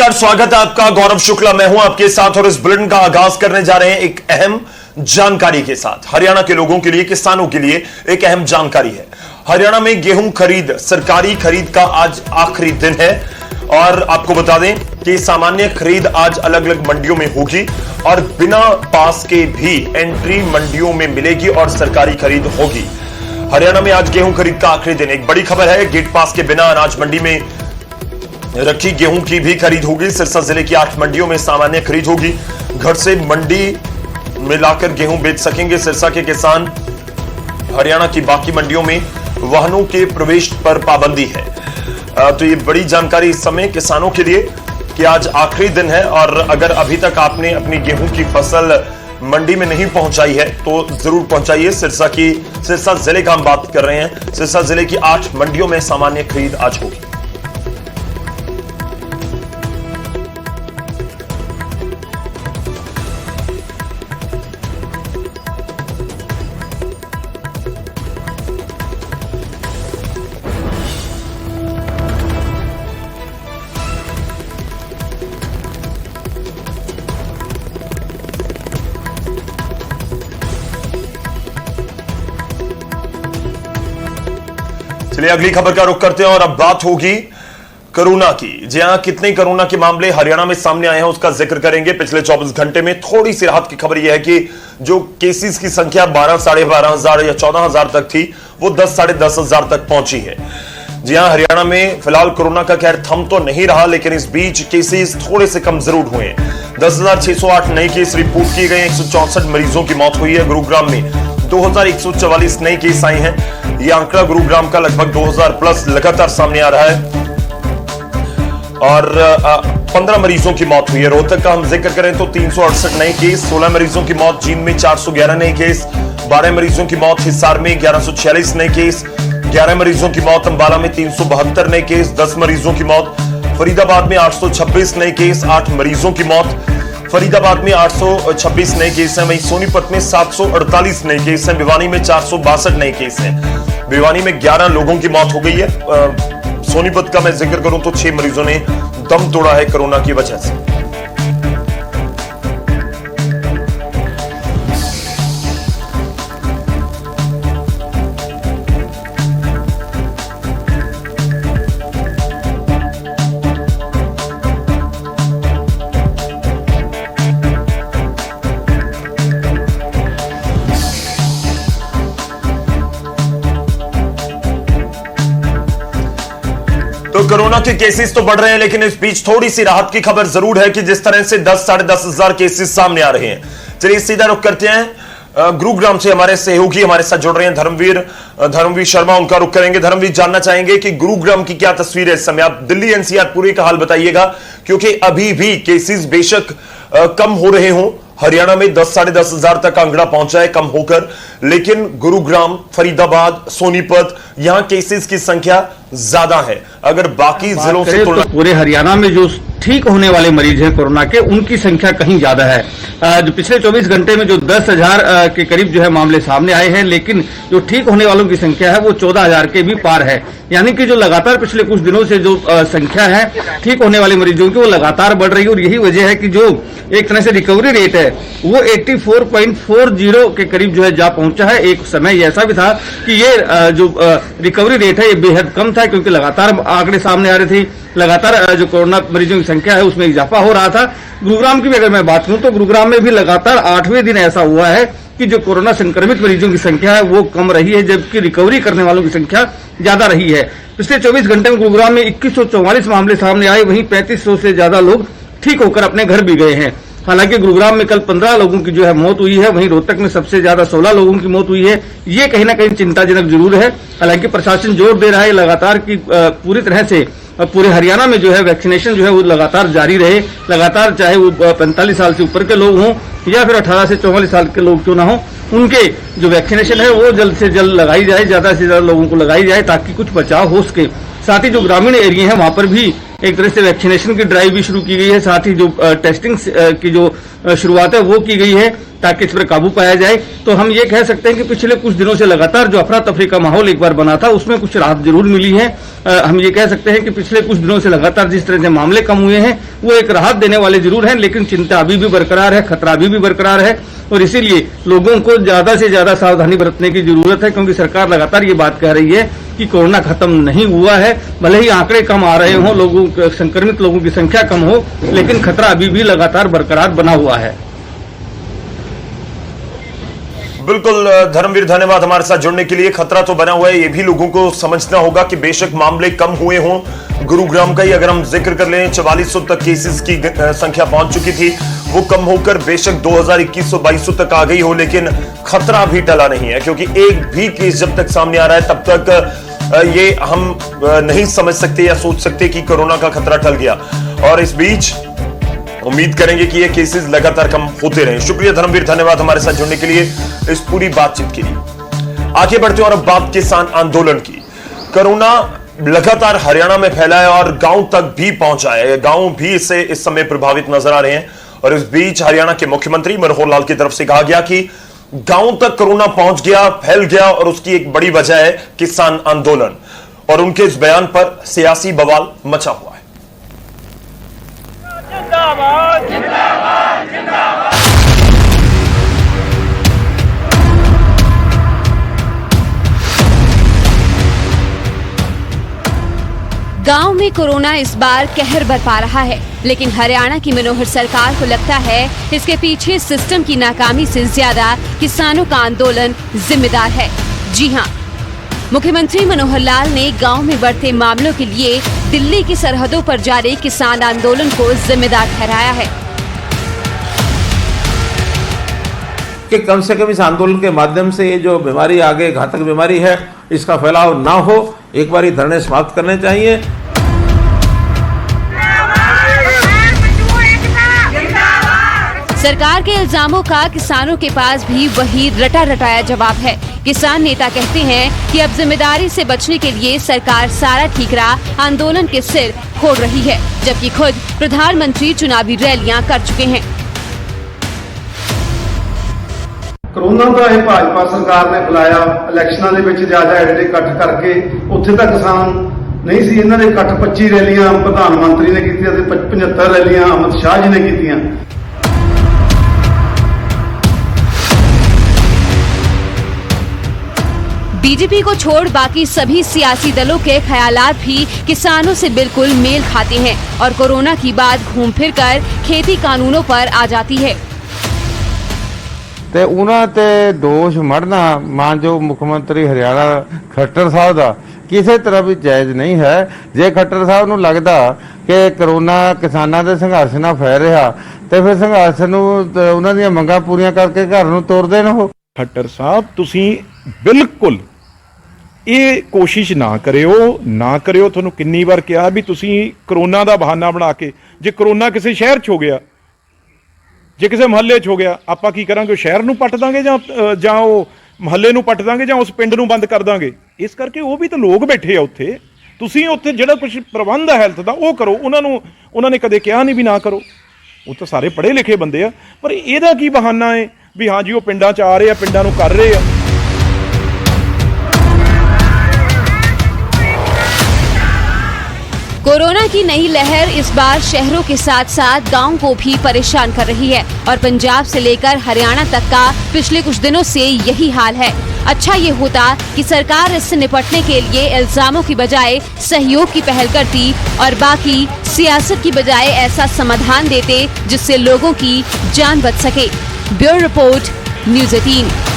नमस्कार, स्वागत है आपका। गौरव शुक्ला मैं हूं आपके साथ और इस बुलेटिन का आगाज करने जा रहे हैं एक अहम जानकारी के साथ। हरियाणा के लोगों के लिए, किसानों के लिए एक अहम जानकारी है। हरियाणा में गेहूं खरीद, सरकारी खरीद का आज आखिरी दिन है और आपको बता दें कि सामान्य खरीद आज अलग अलग मंडियों में होगी और बिना पास के भी एंट्री मंडियों में मिलेगी और सरकारी खरीद होगी। हरियाणा में आज गेहूं खरीद का आखिरी दिन। एक बड़ी खबर है, गेट पास के बिना अनाज मंडी में रखी गेहूं की भी खरीद होगी। सिरसा जिले की 8 मंडियों में सामान्य खरीद होगी। घर से मंडी में लाकर गेहूं बेच सकेंगे सिरसा के किसान। हरियाणा की बाकी मंडियों में वाहनों के प्रवेश पर पाबंदी है। तो ये बड़ी जानकारी इस समय किसानों के लिए कि आज आखिरी दिन है और अगर अभी तक आपने अपनी गेहूं की फसल मंडी में नहीं पहुंचाई है तो जरूर पहुंचाइए। सिरसा जिले का हम बात कर रहे हैं। सिरसा जिले की 8 मंडियों में सामान्य खरीद आज होगी। चलिए अगली खबर का रुख करते हैं और अब बात होगी कोरोना की। जी हां, कितने कोरोना के मामले हरियाणा में सामने आए हैं उसका जिक्र करेंगे। पिछले 24 घंटे में थोड़ी सी राहत की खबर यह है कि जो केसेस की संख्या 12, 12,500 या 14,000 तक थी वो 10, 10,500 तक पहुंची है। जी हां, हरियाणा में फिलहाल कोरोना का कहर थम तो नहीं रहा, लेकिन इस बीच केसेस थोड़े से कम जरूर हुए। 10,608 नए केस रिपोर्ट किए गए। 164 मरीजों की मौत हुई है। गुरुग्राम में 2,144 नए केस आए हैं। यह आंकड़ा गुरुग्राम का लगभग 2,000 प्लस लगातार सामने आ रहा है और 15 मरीजों की मौत हुई है। रोहतक का हम जिक्र करें तो 368 नए केस, 16 मरीजों की मौत। जींद में 411 नए केस, 12 मरीजों की मौत। हिसार में 1146 नए केस, 11 मरीजों की मौत। अंबाला में 372 नए केस, 10 मरीजों की मौत। फरीदाबाद में 826 नए केस, 8 मरीजों की मौत। फरीदाबाद में 826 नए केस हैं। वहीं सोनीपत में 748 नए केस हैं। भिवानी में 462 नए केस हैं। भिवानी में 11 लोगों की मौत हो गई है। सोनीपत का मैं जिक्र करूं तो 6 मरीजों ने दम तोड़ा है कोरोना की वजह से। तो कोरोना के केसेस तो बढ़ रहे हैं, लेकिन इस बीच थोड़ी सी राहत की खबर जरूर है कि जिस तरह से 10, 10,500 केसेस सामने आ रहे हैं। चलिए सीधा रुख करते हैं गुरुग्राम से। हमारे सहयोगी हमारे साथ जुड़ रहे हैं धर्मवीर शर्मा, उनका रुख करेंगे। धर्मवीर, जानना चाहेंगे कि गुरुग्राम की क्या तस्वीर है इस समय। आप दिल्ली एनसीआर पूरे का हाल बताइएगा, क्योंकि अभी भी केसेस बेशक कम हो रहे हों। हरियाणा में 10, 10,500 तक आंकड़ा पहुंचा है कम होकर, लेकिन गुरुग्राम, फरीदाबाद, सोनीपत यहां केसेस की संख्या ज्यादा है। अगर बाकी जिलों से तो पूरे हरियाणा में जो ठीक होने वाले मरीज हैं कोरोना के, उनकी संख्या कहीं ज्यादा है। जो पिछले 24 घंटे में जो 10,000 के करीब जो है मामले सामने आए हैं, लेकिन जो ठीक होने वालों की संख्या है वो 14,000 के भी पार है। यानी कि जो लगातार पिछले कुछ दिनों से जो संख्या है ठीक होने वाले मरीजों की वो लगातार बढ़ रही है और यही वजह है कि जो एक तरह से रिकवरी रेट है वो 84.40 के करीब जो है जा पहुंचा है। एक समय ऐसा भी था कि ये जो रिकवरी रेट है ये बेहद कम था, क्योंकि लगातार आंकड़े सामने आ रहे थे। लगातार जो कोरोना मरीजों की संख्या है उसमें इजाफा हो रहा था। गुरुग्राम की भी अगर मैं बात करूं तो गुरुग्राम में भी लगातार 8वें दिन ऐसा हुआ है कि जो कोरोना संक्रमित मरीजों की संख्या है वो कम रही है, जबकि रिकवरी करने वालों की संख्या ज्यादा रही है। पिछले 24 घंटे में गुरुग्राम में 2144 मामले सामने आए। वहीं 3500 से ज्यादा लोग ठीक होकर अपने घर भी गए हैं। हालांकि गुरुग्राम में कल 15 लोगों की जो है मौत हुई है। वहीं रोहतक में सबसे ज्यादा 16 लोगों की मौत हुई है। ये कहीं ना कहीं चिंताजनक जरूर है। हालांकि प्रशासन जोर दे रहा है लगातार की पूरी तरह से पूरे हरियाणा में जो है वैक्सीनेशन जो है वो लगातार जारी रहे। लगातार चाहे वो 45 साल से ऊपर के लोग हों या फिर 18 से 44 साल के लोग क्यों ना हो, उनके जो वैक्सीनेशन है वो जल्द से जल्द लगाई जाए, ज्यादा से ज्यादा लोगों को लगाई जाए ताकि कुछ बचाव हो सके। साथ ही जो ग्रामीण एरिया है वहां पर भी एक तरह से वैक्सीनेशन की ड्राइव भी शुरू की गई है। साथ ही जो टेस्टिंग की जो शुरुआत है वो की गई है ताकि इस पर काबू पाया जाए। तो हम ये कह सकते हैं कि पिछले कुछ दिनों से लगातार जो अफरा तफरी का माहौल एक बार बना था उसमें कुछ राहत जरूर मिली है। हम ये कह सकते हैं कि पिछले कुछ दिनों से लगातार जिस तरह से मामले कम हुए हैं वो एक राहत देने वाले जरूर हैं, लेकिन चिंता अभी भी बरकरार है, खतरा अभी भी बरकरार है और इसीलिए लोगों को ज्यादा से ज्यादा सावधानी बरतने की जरूरत है, क्योंकि सरकार लगातार ये बात कह रही है कि कोरोना खत्म नहीं हुआ है। भले ही आंकड़े कम आ रहे हों, संक्रमित लोगों की संख्या कम हो, लेकिन खतरा अभी भी लगातार बरकरार बना हुआ है। बिल्कुल धर्मवीर, धन्यवाद हमारे साथ जुड़ने के लिए। खतरा तो बना हुआ है, ये भी लोगों को समझना होगा कि बेशक मामले कम हुए हों, गुरुग्राम का ही अगर हम जिक्र कर लें 4400 तक केसेस की संख्या पहुंच चुकी थी, वो कम होकर बेशक 2100-2200 तक आ गई हो, लेकिन खतरा भी टला नहीं है, क्योंकि एक भी केस जब तक सामने आ रहा है तब तक ये हम नहीं समझ सकते या सोच सकते कि कोरोना का खतरा टल गया। और इस बीच उम्मीद करेंगे कि ये केसेस लगातार कम होते रहें। शुक्रिया धर्मवीर, धन्यवाद हमारे साथ जुड़ने के लिए, इस पूरी बातचीत के लिए। आगे बढ़ते हैं और अब बात किसान आंदोलन की। कोरोना लगातार हरियाणा में फैला है और गांव तक भी पहुंचा है, गांव भी इससे इस समय प्रभावित नजर आ रहे हैं। और इस बीच हरियाणा के मुख्यमंत्री मनोहर लाल की तरफ से कहा गया कि गांव तक कोरोना पहुंच गया, फैल गया और उसकी एक बड़ी वजह है किसान आंदोलन, और उनके इस बयान पर सियासी बवाल मचा हुआ है। जिंदाबाद जिंदाबाद जिंदाबाद। गांव में कोरोना इस बार कहर बरपा रहा है, लेकिन हरियाणा की मनोहर सरकार को लगता है इसके पीछे सिस्टम की नाकामी से ज्यादा किसानों का आंदोलन जिम्मेदार है। जी हां, मुख्यमंत्री मनोहर लाल ने गांव में बढ़ते मामलों के लिए दिल्ली की सरहदों पर जारी किसान आंदोलन को जिम्मेदार ठहराया है कि कम से कम इस आंदोलन के माध्यम से ये जो बीमारी आगे घातक बीमारी है इसका फैलाव ना हो। एक बार धरने समाप्त करने चाहिए। सरकार के इल्जामों का किसानों के पास भी वही रटा रटाया जवाब है। किसान नेता कहते हैं कि अब जिम्मेदारी से बचने के लिए सरकार सारा ठीकरा आंदोलन के सिर फोड़ रही है, जबकि खुद प्रधानमंत्री चुनावी रैलियां कर चुके हैं। कोरोना का ਇਹ ਭਾਜਪਾ ਸਰਕਾਰ ਨੇ ਫੈਲਾਇਆ, ਇਲੈਕਸ਼ਨਾਂ ਦੇ ਵਿੱਚ ਜਾ ਐਡੇ ਇਕੱਠ ਕਰਕੇ ਉੱਥੇ ਤਾਂ ਕਿਸਾਨ ਨਹੀਂ ਸੀ। ਇਹਨਾਂ ਦੇ ਇਕੱਠ 25 ਰੈਲੀਆਂ ਪ੍ਰਧਾਨ ਮੰਤਰੀ ਨੇ ਕੀਤੀਆਂ ਤੇ 75 ਰੈਲੀਆਂ ਅਮਿਤ ਸ਼ਾਹ ਜੀ ਨੇ ਕੀਤੀਆਂ। बीजेपी को छोड़ बाकी सभी सियासी दलों के ख्यालात भी किसानों से बिल्कुल मेल खाते हैं और कोरोना की बात घूम फिर कर खेती कानूनों पर आ जाती है। ਤੇ ਉਹਨਾਂ ਤੇ ਦੋਸ਼ ਮੜਨਾ ਮਾਨਯੋਗ ਮੁੱਖ ਮੰਤਰੀ ਹਰਿਆਣਾ ਖੱਟਰ ਸਾਹਿਬ ਦਾ ਕਿਸੇ ਤਰ੍ਹਾਂ ਵੀ ਜਾਇਜ਼ ਨਹੀਂ ਹੈ। ਜੇ ਖੱਟਰ ਸਾਹਿਬ ਨੂੰ ਲੱਗਦਾ ਕਿ ਕਰੋਨਾ ਕਿਸਾਨਾਂ ਦੇ ਸੰਘਰਸ਼ ਨਾਲ ਫੈਲ ਰਿਹਾ ਤੇ ਫਿਰ ਸੰਘਰਸ਼ ਨੂੰ ਉਹਨਾਂ ਦੀਆਂ ਮੰਗਾਂ ਪੂਰੀਆਂ ਕਰਕੇ ਘਰ ਨੂੰ ਤੋਰ ਦੇਣ। ਉਹ ਖੱਟਰ ਸਾਹਿਬ ਤੁਸੀਂ ਬਿਲਕੁਲ ਇਹ ਕੋਸ਼ਿਸ਼ ਨਾ ਕਰਿਓ। ਤੁਹਾਨੂੰ ਕਿੰਨੀ ਵਾਰ ਕਿਹਾ ਵੀ ਤੁਸੀਂ ਕਰੋਨਾ ਦਾ ਬਹਾਨਾ ਬਣਾ ਕੇ, ਜੇ ਕਰੋਨਾ ਕਿਸੇ ਸ਼ਹਿਰ 'ਚ ਹੋ ਗਿਆ, ਜੇ ਕਿਸੇ ਮੁਹੱਲੇ 'ਚ ਹੋ ਗਿਆ, ਆਪਾਂ ਕੀ ਕਰਾਂਗੇ? ਸ਼ਹਿਰ ਨੂੰ ਪੱਟ ਦਾਂਗੇ ਜਾਂ ਉਹ ਮੁਹੱਲੇ ਨੂੰ ਪੱਟ ਦਾਂਗੇ ਜਾਂ ਉਸ ਪਿੰਡ ਨੂੰ ਬੰਦ ਕਰ ਦਾਂਗੇ? ਇਸ ਕਰਕੇ ਉਹ ਵੀ ਤਾਂ ਲੋਕ ਬੈਠੇ ਆ ਉੱਥੇ। ਤੁਸੀਂ ਉੱਥੇ ਜਿਹੜਾ ਕੁਝ ਪ੍ਰਬੰਧ ਹੈ ਹੈਲਥ ਦਾ ਉਹ ਕਰੋ। ਉਹਨਾਂ ਨੇ ਕਦੇ ਕਿਹਾ ਨਹੀਂ ਵੀ ਨਾ ਕਰੋ। ਉਹ ਤਾਂ ਸਾਰੇ ਪੜ੍ਹੇ ਲਿਖੇ ਬੰਦੇ ਆ। ਪਰ ਇਹਦਾ ਕੀ ਬਹਾਨਾ ਹੈ ਵੀ ਹਾਂ ਜੀ ਉਹ ਪਿੰਡਾਂ 'ਚ ਆ ਰਹੇ ਆ, ਪਿੰਡਾਂ ਨੂੰ ਕਰ ਰਹੇ ਆ। कोरोना की नई लहर इस बार शहरों के साथ साथ गांव को भी परेशान कर रही है और पंजाब से लेकर हरियाणा तक का पिछले कुछ दिनों से यही हाल है। अच्छा ये होता कि सरकार इससे निपटने के लिए इल्जामों की बजाय सहयोग की पहल करती और बाकी सियासत की बजाय ऐसा समाधान देते जिससे लोगों की जान बच सके। Bureau report, news 18।